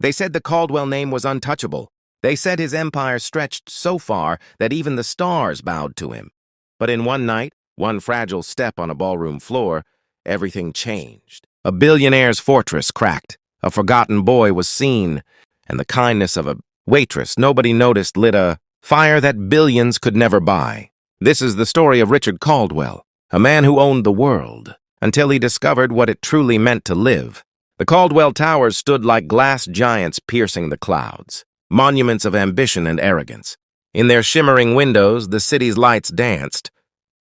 They said the Caldwell name was untouchable. They said his empire stretched so far that even the stars bowed to him. But in one night, one fragile step on a ballroom floor, everything changed. A billionaire's fortress cracked. A forgotten boy was seen, and the kindness of a waitress nobody noticed lit a fire that billions could never buy. This is the story of Richard Caldwell, a man who owned the world, until he discovered what it truly meant to live. The Caldwell Towers stood like glass giants piercing the clouds, monuments of ambition and arrogance. In their shimmering windows, the city's lights danced,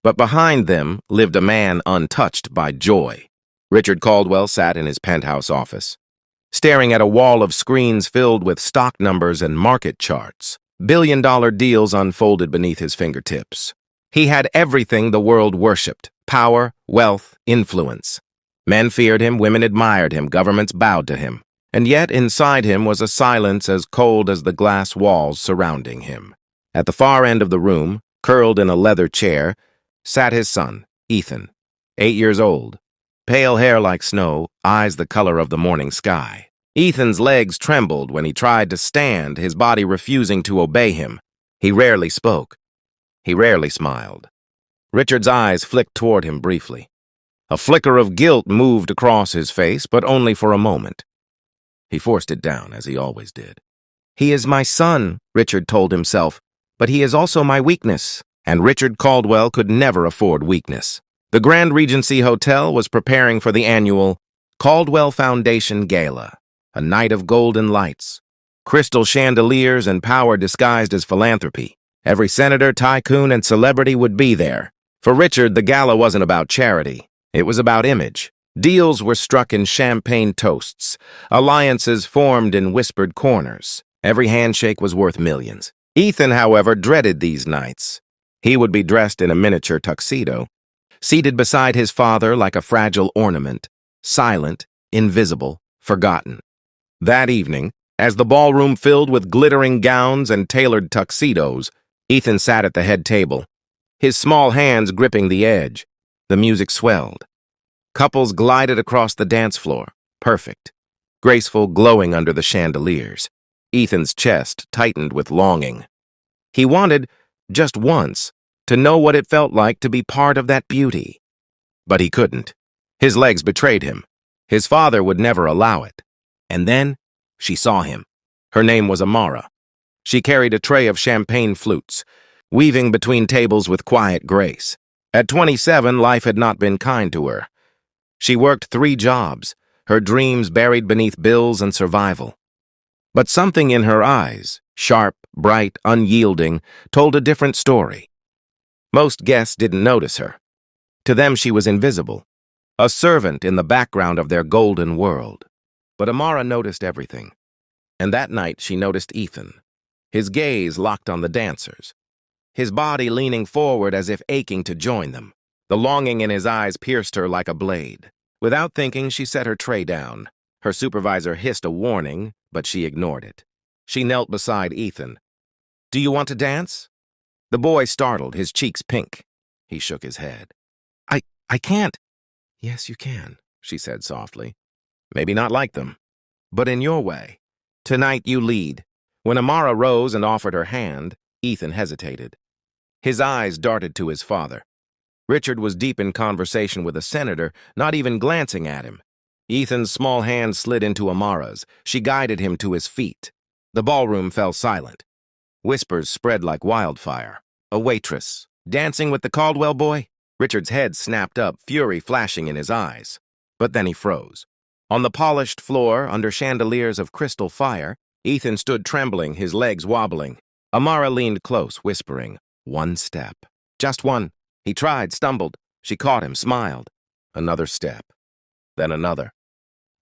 but behind them lived a man untouched by joy. Richard Caldwell sat in his penthouse office, staring at a wall of screens filled with stock numbers and market charts. Billion-dollar deals unfolded beneath his fingertips. He had everything the world worshipped: power, wealth, influence. Men feared him, women admired him, governments bowed to him. And yet inside him was a silence as cold as the glass walls surrounding him. At the far end of the room, curled in a leather chair, sat his son, Ethan, 8 years old. Pale hair like snow, eyes the color of the morning sky. Ethan's legs trembled when he tried to stand, his body refusing to obey him. He rarely spoke. He rarely smiled. Richard's eyes flicked toward him briefly. A flicker of guilt moved across his face, but only for a moment. He forced it down, as he always did. "He is my son," Richard told himself, "but he is also my weakness." And Richard Caldwell could never afford weakness. The Grand Regency Hotel was preparing for the annual Caldwell Foundation Gala, a night of golden lights, crystal chandeliers, and power disguised as philanthropy. Every senator, tycoon, and celebrity would be there. For Richard, the gala wasn't about charity. It was about image. Deals were struck in champagne toasts. Alliances formed in whispered corners. Every handshake was worth millions. Ethan, however, dreaded these nights. He would be dressed in a miniature tuxedo, seated beside his father like a fragile ornament, silent, invisible, forgotten. That evening, as the ballroom filled with glittering gowns and tailored tuxedos, Ethan sat at the head table, his small hands gripping the edge. The music swelled. Couples glided across the dance floor, perfect, graceful, glowing under the chandeliers. Ethan's chest tightened with longing. He wanted, just once, to know what it felt like to be part of that beauty. But he couldn't. His legs betrayed him. His father would never allow it. And then she saw him. Her name was Amara. She carried a tray of champagne flutes, weaving between tables with quiet grace. At 27, life had not been kind to her. She worked 3 jobs, her dreams buried beneath bills and survival. But something in her eyes, sharp, bright, unyielding, told a different story. Most guests didn't notice her. To them, she was invisible, a servant in the background of their golden world. But Amara noticed everything. And that night, she noticed Ethan, his gaze locked on the dancers, his body leaning forward as if aching to join them. The longing in his eyes pierced her like a blade. Without thinking, she set her tray down. Her supervisor hissed a warning, but she ignored it. She knelt beside Ethan. "Do you want to dance?" The boy startled, his cheeks pink. He shook his head. I can't." "Yes, you can," she said softly. "Maybe not like them, but in your way. Tonight you lead." When Amara rose and offered her hand, Ethan hesitated. His eyes darted to his father. Richard was deep in conversation with a senator, not even glancing at him. Ethan's small hand slid into Amara's. She guided him to his feet. The ballroom fell silent. Whispers spread like wildfire. A waitress, dancing with the Caldwell boy? Richard's head snapped up, fury flashing in his eyes. But then he froze. On the polished floor, under chandeliers of crystal fire, Ethan stood trembling, his legs wobbling. Amara leaned close, whispering, "One step." Just one. He tried, stumbled. She caught him, smiled. Another step. Then another.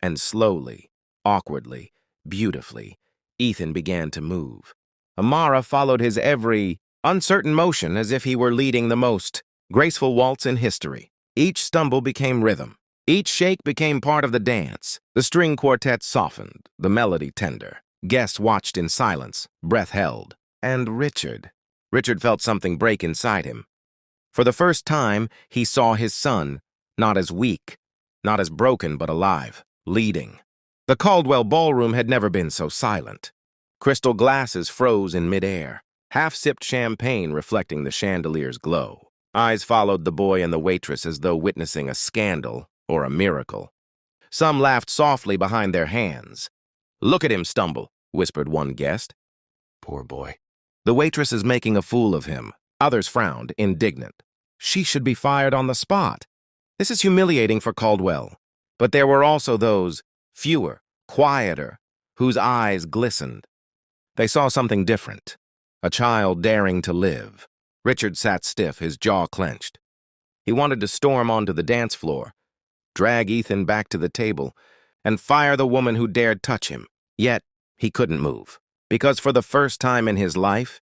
And slowly, awkwardly, beautifully, Ethan began to move. Amara followed his every uncertain motion as if he were leading the most graceful waltz in history. Each stumble became rhythm. Each shake became part of the dance. The string quartet softened, the melody tender. Guests watched in silence, breath held. And Richard felt something break inside him. For the first time, he saw his son, not as weak, not as broken, but alive, leading. The Caldwell ballroom had never been so silent. Crystal glasses froze in midair, half-sipped champagne reflecting the chandelier's glow. Eyes followed the boy and the waitress as though witnessing a scandal or a miracle. Some laughed softly behind their hands. "Look at him stumble," whispered one guest. "Poor boy. The waitress is making a fool of him." Others frowned, indignant. She should be fired on the spot. This is humiliating for Caldwell. But there were also those, fewer, quieter, whose eyes glistened. They saw something different. A child daring to live. Richard sat stiff, his jaw clenched. He wanted to storm onto the dance floor, drag Ethan back to the table, and fire the woman who dared touch him. Yet, he couldn't move. Because for the first time in his life,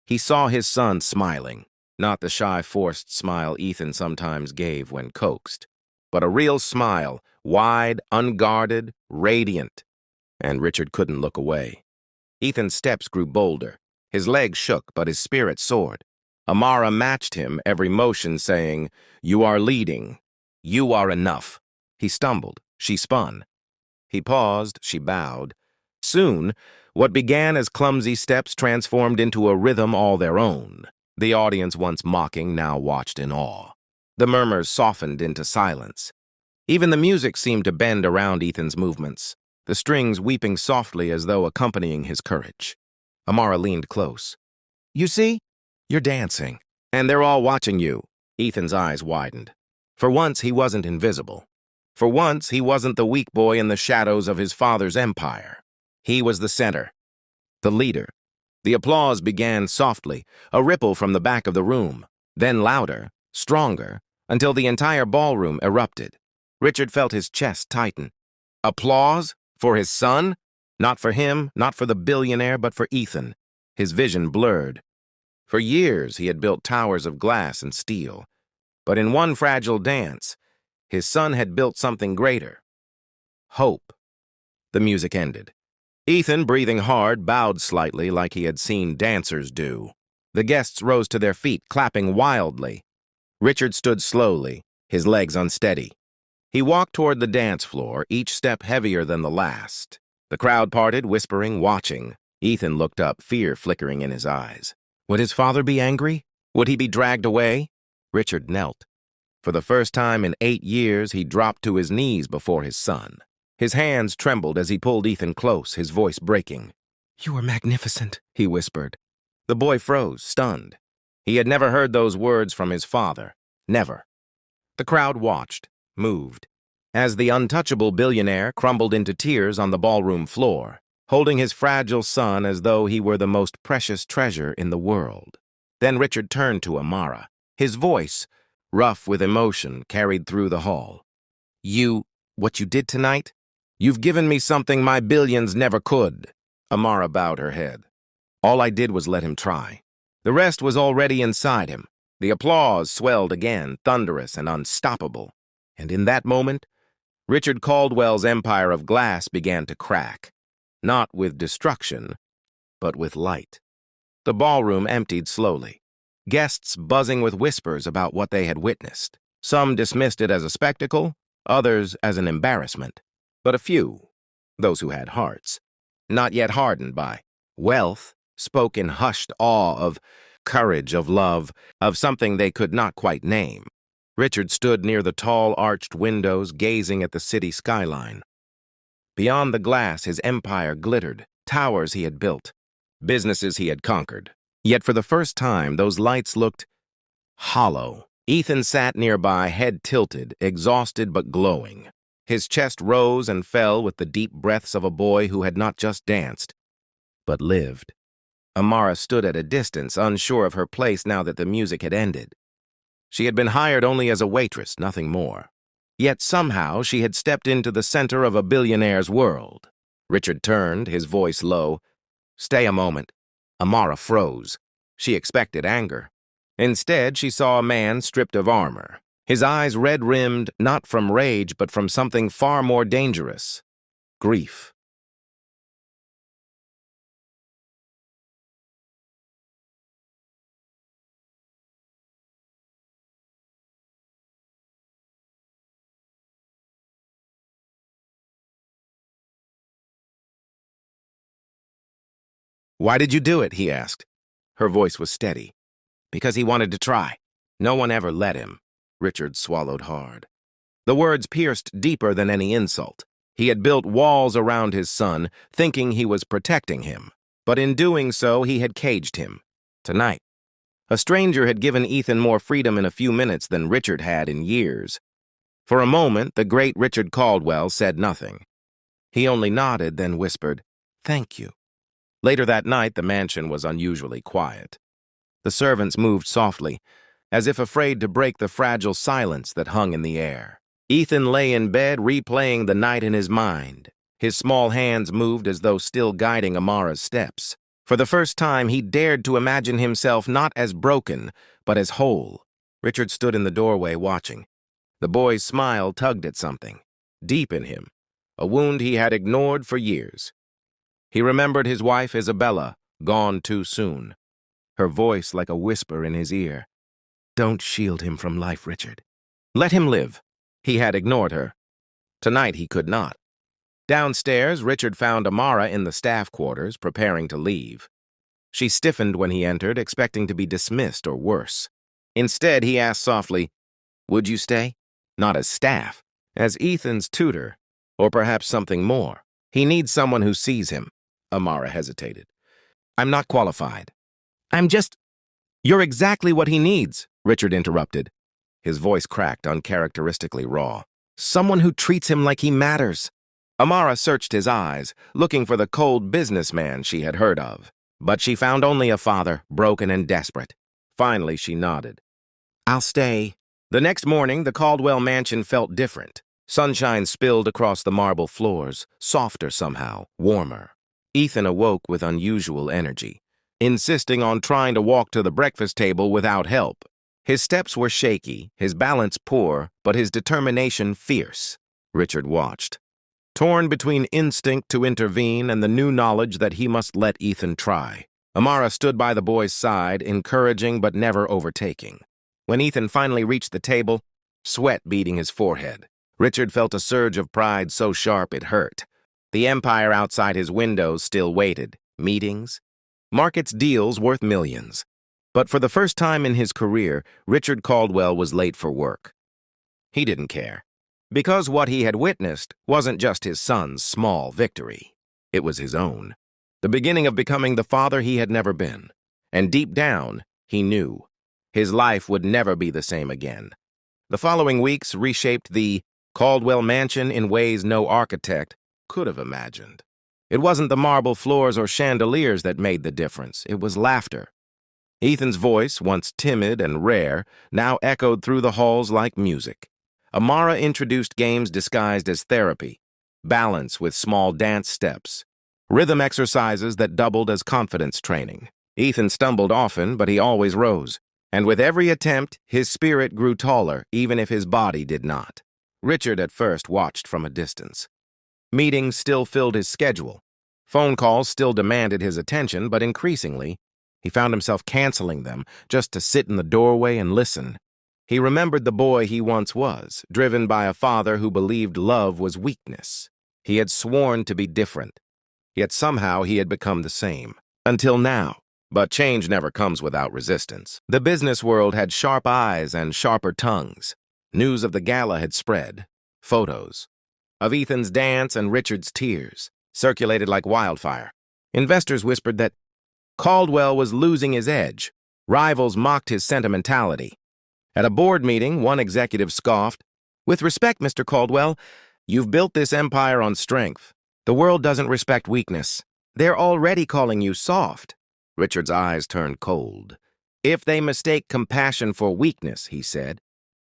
he saw his son smiling. Not the shy, forced smile Ethan sometimes gave when coaxed, but a real smile, wide, unguarded, radiant. And Richard couldn't look away. Ethan's steps grew bolder. His legs shook, but his spirit soared. Amara matched him, every motion saying, "You are leading. You are enough." He stumbled. She spun. He paused. She bowed. Soon, what began as clumsy steps transformed into a rhythm all their own. The audience, once mocking, now watched in awe. The murmurs softened into silence. Even the music seemed to bend around Ethan's movements, the strings weeping softly as though accompanying his courage. Amara leaned close. "You see? You're dancing. And they're all watching you." Ethan's eyes widened. For once, he wasn't invisible. For once, he wasn't the weak boy in the shadows of his father's empire. He was the center, the leader. The applause began softly, a ripple from the back of the room, then louder, stronger, until the entire ballroom erupted. Richard felt his chest tighten. Applause? For his son? Not for him, not for the billionaire, but for Ethan. His vision blurred. For years, he had built towers of glass and steel. But in one fragile dance, his son had built something greater. Hope. The music ended. Ethan, breathing hard, bowed slightly like he had seen dancers do. The guests rose to their feet, clapping wildly. Richard stood slowly, his legs unsteady. He walked toward the dance floor, each step heavier than the last. The crowd parted, whispering, watching. Ethan looked up, fear flickering in his eyes. Would his father be angry? Would he be dragged away? Richard knelt. For the first time in 8 years, he dropped to his knees before his son. His hands trembled as he pulled Ethan close, his voice breaking. "You are magnificent," he whispered. The boy froze, stunned. He had never heard those words from his father. Never. The crowd watched, moved, as the untouchable billionaire crumbled into tears on the ballroom floor, holding his fragile son as though he were the most precious treasure in the world. Then Richard turned to Amara. His voice, rough with emotion, carried through the hall. What you did tonight? You've given me something my billions never could." Amara bowed her head. "All I did was let him try. The rest was already inside him." The applause swelled again, thunderous and unstoppable. And in that moment, Richard Caldwell's empire of glass began to crack. Not with destruction, but with light. The ballroom emptied slowly. Guests buzzing with whispers about what they had witnessed. Some dismissed it as a spectacle, others as an embarrassment. But a few, those who had hearts, not yet hardened by wealth, spoke in hushed awe of courage, of love, of something they could not quite name. Richard stood near the tall, arched windows, gazing at the city skyline. Beyond the glass, his empire glittered, towers he had built, businesses he had conquered. Yet for the first time, those lights looked hollow. Ethan sat nearby, head tilted, exhausted but glowing. His chest rose and fell with the deep breaths of a boy who had not just danced, but lived. Amara stood at a distance, unsure of her place now that the music had ended. She had been hired only as a waitress, nothing more. Yet somehow she had stepped into the center of a billionaire's world. Richard turned, his voice low. "Stay a moment." Amara froze. She expected anger. Instead, she saw a man stripped of armor, his eyes red-rimmed not from rage but from something far more dangerous: grief. "Why did you do it?" he asked. Her voice was steady. "Because he wanted to try. No one ever let him." Richard swallowed hard. The words pierced deeper than any insult. He had built walls around his son, thinking he was protecting him. But in doing so, he had caged him. Tonight, a stranger had given Ethan more freedom in a few minutes than Richard had in years. For a moment, the great Richard Caldwell said nothing. He only nodded, then whispered, "Thank you." Later that night, the mansion was unusually quiet. The servants moved softly, as if afraid to break the fragile silence that hung in the air. Ethan lay in bed, replaying the night in his mind. His small hands moved as though still guiding Amara's steps. For the first time, he dared to imagine himself not as broken, but as whole. Richard stood in the doorway watching. The boy's smile tugged at something, deep in him, a wound he had ignored for years. He remembered his wife, Isabella, gone too soon, her voice like a whisper in his ear. "Don't shield him from life, Richard. Let him live." He had ignored her. Tonight he could not. Downstairs, Richard found Amara in the staff quarters, preparing to leave. She stiffened when he entered, expecting to be dismissed or worse. Instead, he asked softly, "Would you stay? Not as staff, as Ethan's tutor, or perhaps something more. He needs someone who sees him." Amara hesitated. "I'm not qualified. You're exactly what he needs," Richard interrupted. His voice cracked, uncharacteristically raw. "Someone who treats him like he matters." Amara searched his eyes, looking for the cold businessman she had heard of. But she found only a father, broken and desperate. Finally, she nodded. "I'll stay." The next morning, the Caldwell mansion felt different. Sunshine spilled across the marble floors, softer somehow, warmer. Ethan awoke with unusual energy, insisting on trying to walk to the breakfast table without help. His steps were shaky, his balance poor, but his determination fierce. Richard watched, torn between instinct to intervene and the new knowledge that he must let Ethan try. Amara stood by the boy's side, encouraging but never overtaking. When Ethan finally reached the table, sweat beading his forehead, Richard felt a surge of pride so sharp it hurt. The empire outside his windows still waited. Meetings, markets, deals worth millions. But for the first time in his career, Richard Caldwell was late for work. He didn't care, because what he had witnessed wasn't just his son's small victory. It was his own, the beginning of becoming the father he had never been. And deep down, he knew his life would never be the same again. The following weeks reshaped the Caldwell mansion in ways no architect could have imagined. It wasn't the marble floors or chandeliers that made the difference. It was laughter. Ethan's voice, once timid and rare, now echoed through the halls like music. Amara introduced games disguised as therapy, balance with small dance steps, rhythm exercises that doubled as confidence training. Ethan stumbled often, but he always rose. And with every attempt, his spirit grew taller, even if his body did not. Richard at first watched from a distance. Meetings still filled his schedule. Phone calls still demanded his attention, but increasingly, he found himself canceling them just to sit in the doorway and listen. He remembered the boy he once was, driven by a father who believed love was weakness. He had sworn to be different, yet somehow he had become the same. Until now. But change never comes without resistance. The business world had sharp eyes and sharper tongues. News of the gala had spread. Photos of Ethan's dance and Richard's tears circulated like wildfire. Investors whispered that Caldwell was losing his edge. Rivals mocked his sentimentality. At a board meeting, one executive scoffed, "With respect, Mr. Caldwell, you've built this empire on strength. The world doesn't respect weakness. They're already calling you soft." Richard's eyes turned cold. "If they mistake compassion for weakness," he said,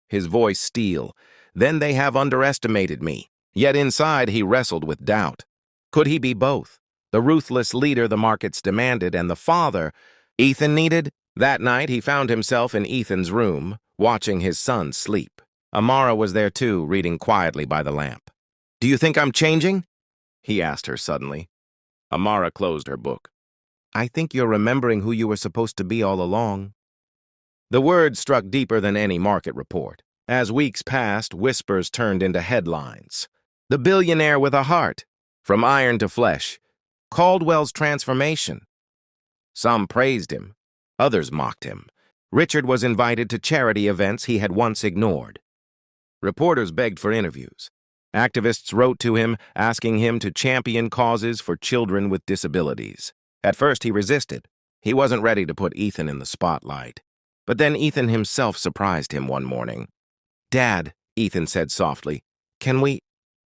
his voice steel, "then they have underestimated me." Yet inside he wrestled with doubt. Could he be both? The ruthless leader the markets demanded and the father Ethan needed? That night he found himself in Ethan's room, watching his son sleep. Amara was there too, reading quietly by the lamp. "Do you think I'm changing?" he asked her suddenly. Amara closed her book. "I think you're remembering who you were supposed to be all along." The words struck deeper than any market report. As weeks passed, whispers turned into headlines. The billionaire with a heart, from iron to flesh. Caldwell's transformation. Some praised him. Others mocked him. Richard was invited to charity events he had once ignored. Reporters begged for interviews. Activists wrote to him, asking him to champion causes for children with disabilities. At first, he resisted. He wasn't ready to put Ethan in the spotlight. But then Ethan himself surprised him one morning. "Dad," Ethan said softly, "can we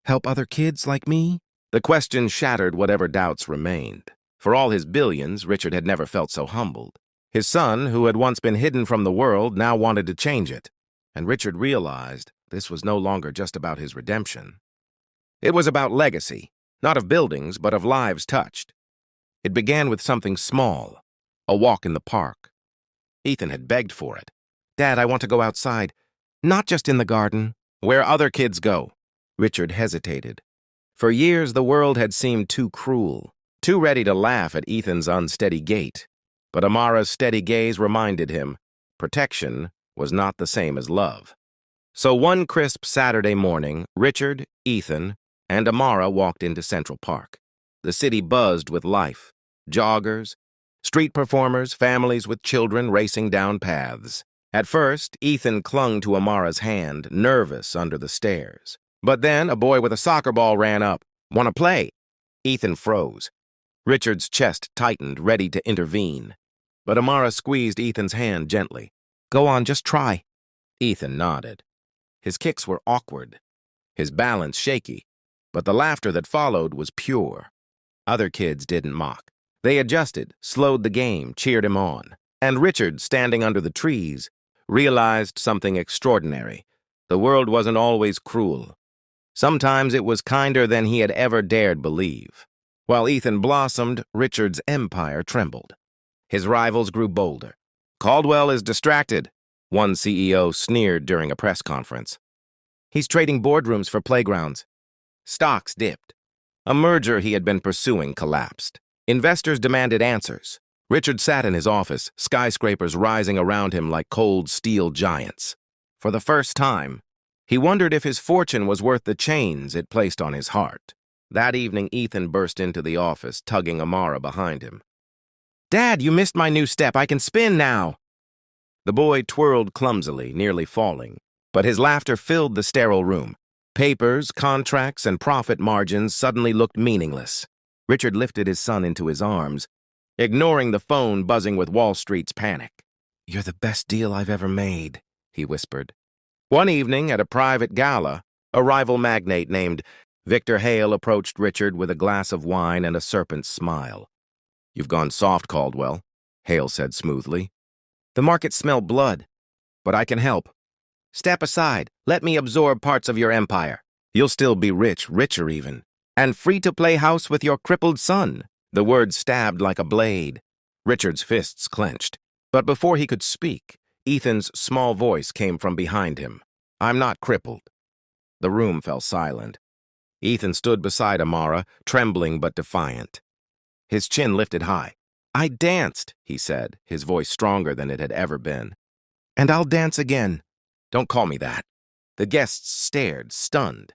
help other kids like me?" The question shattered whatever doubts remained. For all his billions, Richard had never felt so humbled. His son, who had once been hidden from the world, now wanted to change it. And Richard realized this was no longer just about his redemption. It was about legacy, not of buildings, but of lives touched. It began with something small, a walk in the park. Ethan had begged for it. "Dad, I want to go outside. Not just in the garden, where other kids go." Richard hesitated. For years, the world had seemed too cruel, too ready to laugh at Ethan's unsteady gait. But Amara's steady gaze reminded him protection was not the same as love. So one crisp Saturday morning, Richard, Ethan, and Amara walked into Central Park. The city buzzed with life. Joggers, street performers, families with children racing down paths. At first, Ethan clung to Amara's hand, nervous under the stairs. But then a boy with a soccer ball ran up. "Want to play?" Ethan froze. Richard's chest tightened, ready to intervene. But Amara squeezed Ethan's hand gently. "Go on, just try." Ethan nodded. His kicks were awkward, his balance shaky, but the laughter that followed was pure. Other kids didn't mock. They adjusted, slowed the game, cheered him on. And Richard, standing under the trees, realized something extraordinary. The world wasn't always cruel. Sometimes it was kinder than he had ever dared believe. While Ethan blossomed, Richard's empire trembled. His rivals grew bolder. "Caldwell is distracted," one CEO sneered during a press conference. "He's trading boardrooms for playgrounds." Stocks dipped. A merger he had been pursuing collapsed. Investors demanded answers. Richard sat in his office, skyscrapers rising around him like cold steel giants. For the first time, he wondered if his fortune was worth the chains it placed on his heart. That evening, Ethan burst into the office, tugging Amara behind him. "Dad, you missed my new step. I can spin now." The boy twirled clumsily, nearly falling, but his laughter filled the sterile room. Papers, contracts, and profit margins suddenly looked meaningless. Richard lifted his son into his arms, ignoring the phone buzzing with Wall Street's panic. "You're the best deal I've ever made," he whispered. One evening at a private gala, a rival magnate named Victor Hale approached Richard with a glass of wine and a serpent's smile. "You've gone soft, Caldwell," Hale said smoothly. "The markets smell blood, but I can help. Step aside. Let me absorb parts of your empire. You'll still be rich, richer even, and free to play house with your crippled son." The words stabbed like a blade. Richard's fists clenched. But before he could speak, Ethan's small voice came from behind him. "I'm not crippled." The room fell silent. Ethan stood beside Amara, trembling but defiant. His chin lifted high. "I danced," he said, his voice stronger than it had ever been. "And I'll dance again." "Don't call me that." The guests stared, stunned.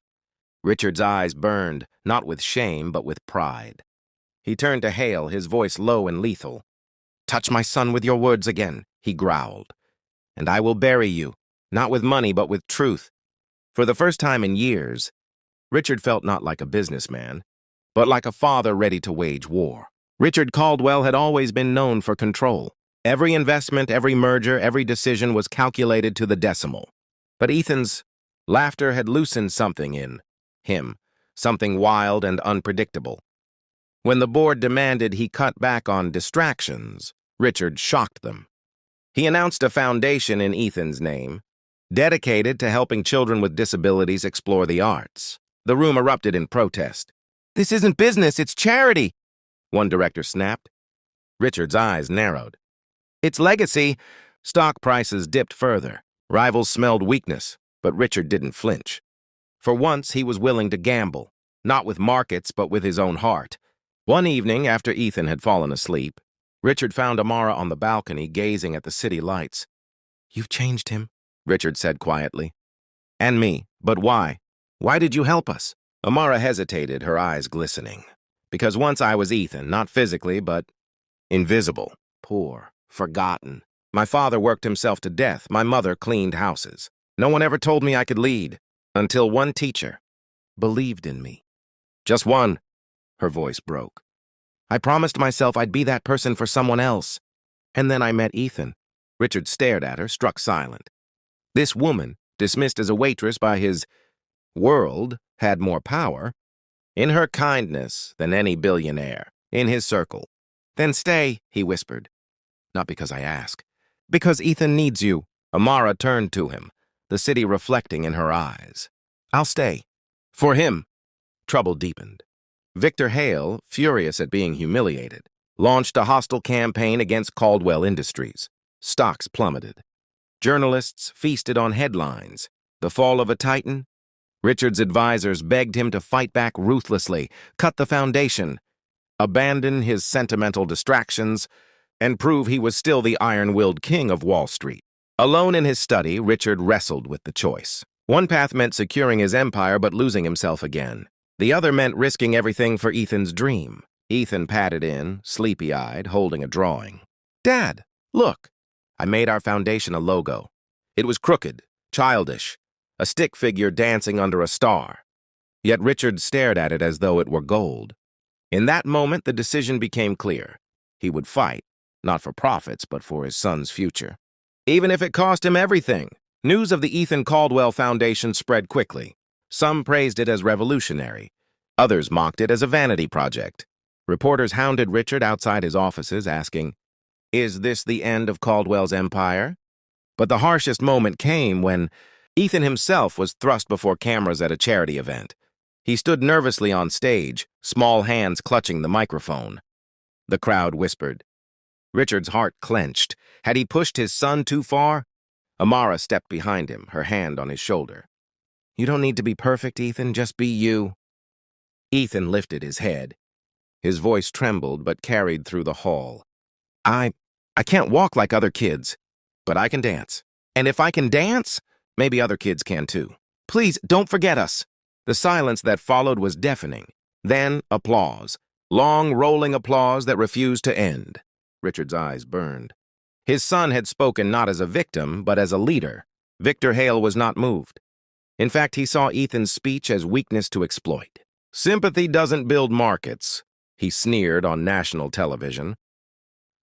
Richard's eyes burned, not with shame, but with pride. He turned to Hale, his voice low and lethal. "Touch my son with your words again," he growled. "And I will bury you, not with money, but with truth." For the first time in years, Richard felt not like a businessman, but like a father ready to wage war. Richard Caldwell had always been known for control. Every investment, every merger, every decision was calculated to the decimal. But Ethan's laughter had loosened something in him, something wild and unpredictable. When the board demanded he cut back on distractions, Richard shocked them. He announced a foundation in Ethan's name, dedicated to helping children with disabilities explore the arts. The room erupted in protest. "This isn't business, it's charity," one director snapped. Richard's eyes narrowed. "It's legacy." Stock prices dipped further. Rivals smelled weakness, but Richard didn't flinch. For once, he was willing to gamble, not with markets, but with his own heart. One evening, after Ethan had fallen asleep, Richard found Amara on the balcony gazing at the city lights. "You've changed him," Richard said quietly. "And me. But why? Why did you help us?" Amara hesitated, her eyes glistening. "Because once I was Ethan, not physically, but invisible. poor, forgotten. My father worked himself to death. My mother cleaned houses. No one ever told me I could lead, until one teacher believed in me. Just one. Her voice broke. I promised myself I'd be that person for someone else. And then I met Ethan. Richard stared at her, struck silent. This woman, dismissed as a waitress by his world, had more power in her kindness than any billionaire in his circle. Then stay, he whispered. Not because I ask. Because Ethan needs you. Amara turned to him, the city reflecting in her eyes. I'll stay. For him. Trouble deepened. Victor Hale, furious at being humiliated, launched a hostile campaign against Caldwell Industries. Stocks plummeted. Journalists feasted on headlines. The fall of a titan? Richard's advisors begged him to fight back ruthlessly, cut the foundation, abandon his sentimental distractions, and prove he was still the iron-willed king of Wall Street. Alone in his study, Richard wrestled with the choice. One path meant securing his empire but losing himself again. The other meant risking everything for Ethan's dream. Ethan padded in, sleepy-eyed, holding a drawing. Dad, look. I made our foundation a logo. It was crooked, childish, a stick figure dancing under a star. Yet Richard stared at it as though it were gold. In that moment, the decision became clear. He would fight, not for profits, but for his son's future. Even if it cost him everything. News of the Ethan Caldwell Foundation spread quickly. Some praised it as revolutionary. Others mocked it as a vanity project. Reporters hounded Richard outside his offices, asking, "Is this the end of Caldwell's empire?" But the harshest moment came when Ethan himself was thrust before cameras at a charity event. He stood nervously on stage, small hands clutching the microphone. The crowd whispered. Richard's heart clenched. Had he pushed his son too far? Amara stepped behind him, her hand on his shoulder. You don't need to be perfect, Ethan. Just be you. Ethan lifted his head. His voice trembled but carried through the hall. I can't walk like other kids, but I can dance. And if I can dance, maybe other kids can too. Please, don't forget us. The silence that followed was deafening. Then applause. Long, rolling applause that refused to end. Richard's eyes burned. His son had spoken not as a victim, but as a leader. Victor Hale was not moved. In fact, he saw Ethan's speech as weakness to exploit. Sympathy doesn't build markets, he sneered on national television.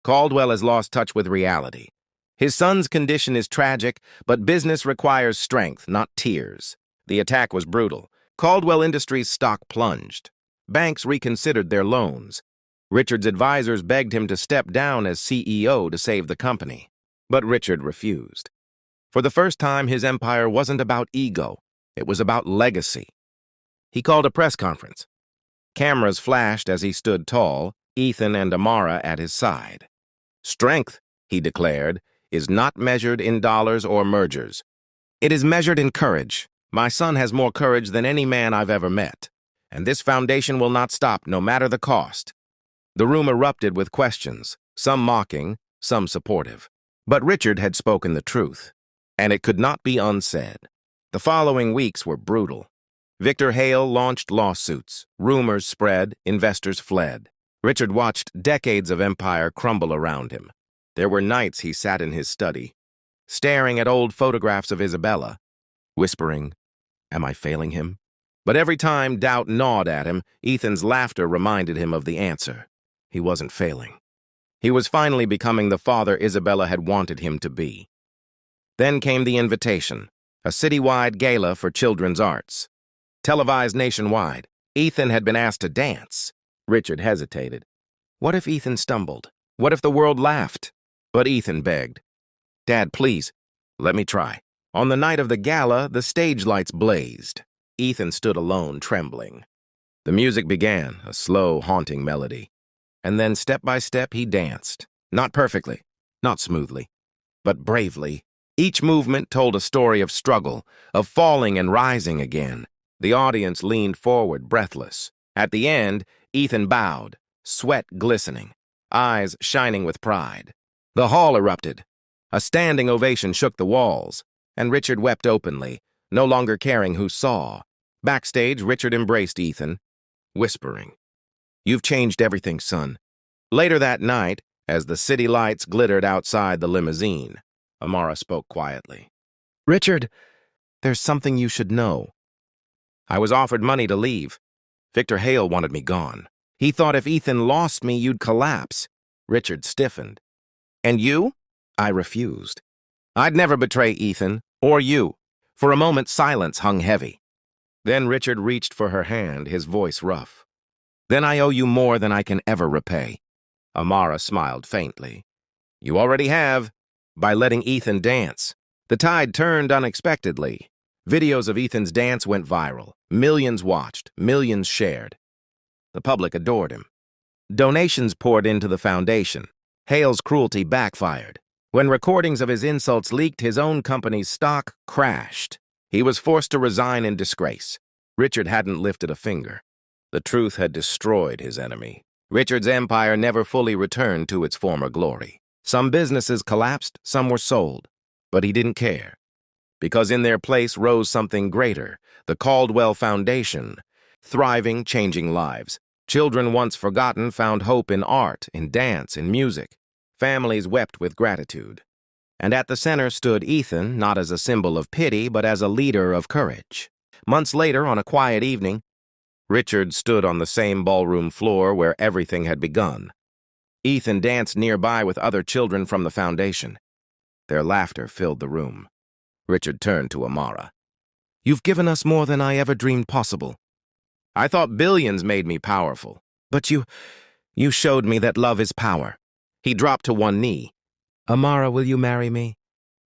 Caldwell has lost touch with reality. His son's condition is tragic, but business requires strength, not tears. The attack was brutal. Caldwell Industries' stock plunged. Banks reconsidered their loans. Richard's advisors begged him to step down as CEO to save the company. But Richard refused. For the first time, his empire wasn't about ego. It was about legacy. He called a press conference. Cameras flashed as he stood tall, Ethan and Amara at his side. Strength, he declared, is not measured in dollars or mergers. It is measured in courage. My son has more courage than any man I've ever met. And this foundation will not stop, no matter the cost. The room erupted with questions, some mocking, some supportive. But Richard had spoken the truth, and it could not be unsaid. The following weeks were brutal. Victor Hale launched lawsuits. Rumors spread, investors fled. Richard watched decades of empire crumble around him. There were nights he sat in his study, staring at old photographs of Isabella, whispering, "Am I failing him?" But every time doubt gnawed at him, Ethan's laughter reminded him of the answer. He wasn't failing. He was finally becoming the father Isabella had wanted him to be. Then came the invitation, a citywide gala for children's arts. Televised nationwide, Ethan had been asked to dance. Richard hesitated. What if Ethan stumbled? What if the world laughed? But Ethan begged. Dad, please, let me try. On the night of the gala, the stage lights blazed. Ethan stood alone, trembling. The music began, a slow, haunting melody. And then, step by step, he danced. Not perfectly, not smoothly, but bravely. Each movement told a story of struggle, of falling and rising again. The audience leaned forward, breathless. At the end, Ethan bowed, sweat glistening, eyes shining with pride. The hall erupted. A standing ovation shook the walls, and Richard wept openly, no longer caring who saw. Backstage, Richard embraced Ethan, whispering, "You've changed everything, son." Later that night, As the city lights glittered outside the limousine, Amara spoke quietly. "Richard, there's something you should know. I was offered money to leave. Victor Hale wanted me gone. He thought if Ethan lost me, you'd collapse." Richard stiffened. "And you?" I refused. I'd never betray Ethan, or you. For a moment, silence hung heavy. Then Richard reached for her hand, his voice rough. "Then I owe you more than I can ever repay." Amara smiled faintly. "You already have, by letting Ethan dance." The tide turned unexpectedly. Videos of Ethan's dance went viral. Millions watched, millions shared. The public adored him. Donations poured into the foundation. Hale's cruelty backfired. When recordings of his insults leaked, his own company's stock crashed. He was forced to resign in disgrace. Richard hadn't lifted a finger. The truth had destroyed his enemy. Richard's empire never fully returned to its former glory. Some businesses collapsed, some were sold. But he didn't care. Because in their place rose something greater, the Caldwell Foundation. Thriving, changing lives. Children once forgotten found hope in art, in dance, in music. Families wept with gratitude. And at the center stood Ethan, not as a symbol of pity, but as a leader of courage. Months later, on a quiet evening, Richard stood on the same ballroom floor where everything had begun. Ethan danced nearby with other children from the foundation. Their laughter filled the room. Richard turned to Amara. "You've given us more than I ever dreamed possible. I thought billions made me powerful, but you showed me that love is power." He dropped to one knee. "Amara, will you marry me?"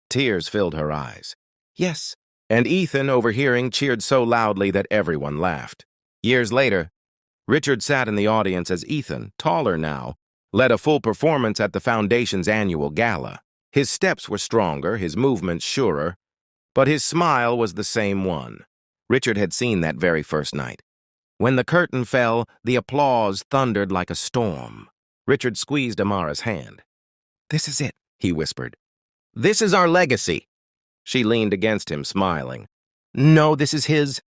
Tears filled her eyes. "Yes." And Ethan, overhearing, cheered so loudly that everyone laughed. Years later, Richard sat in the audience as Ethan, taller now, led a full performance at the Foundation's annual gala. His steps were stronger, his movements surer, but his smile was the same one. Richard had seen that very first night. When the curtain fell, the applause thundered like a storm. Richard squeezed Amara's hand. "This is it," he whispered. "This is our legacy." She leaned against him, smiling. "No, this is his."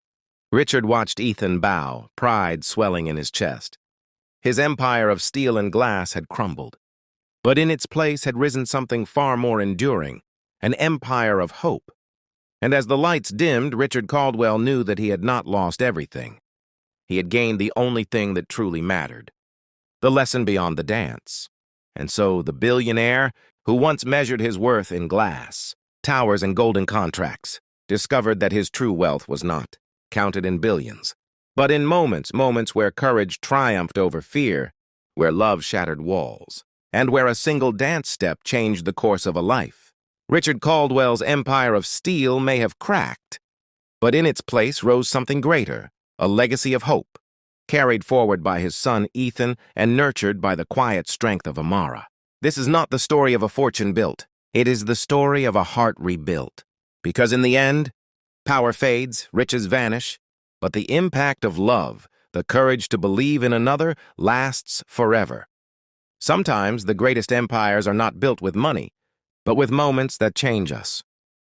Richard watched Ethan bow, pride swelling in his chest. His empire of steel and glass had crumbled. But in its place had risen something far more enduring, an empire of hope. And as the lights dimmed, Richard Caldwell knew that he had not lost everything. He had gained the only thing that truly mattered, the lesson beyond the dance. And so the billionaire, who once measured his worth in glass, towers, and golden contracts, discovered that his true wealth was not counted in billions, but in moments where courage triumphed over fear, where love shattered walls, and where a single dance step changed the course of a life. Richard Caldwell's empire of steel may have cracked, but in its place rose something greater, a legacy of hope, carried forward by his son Ethan and nurtured by the quiet strength of Amara. This is not the story of a fortune built. It is the story of a heart rebuilt. Because in the end, power fades, riches vanish, but the impact of love, the courage to believe in another, lasts forever. Sometimes the greatest empires are not built with money, but with moments that change us.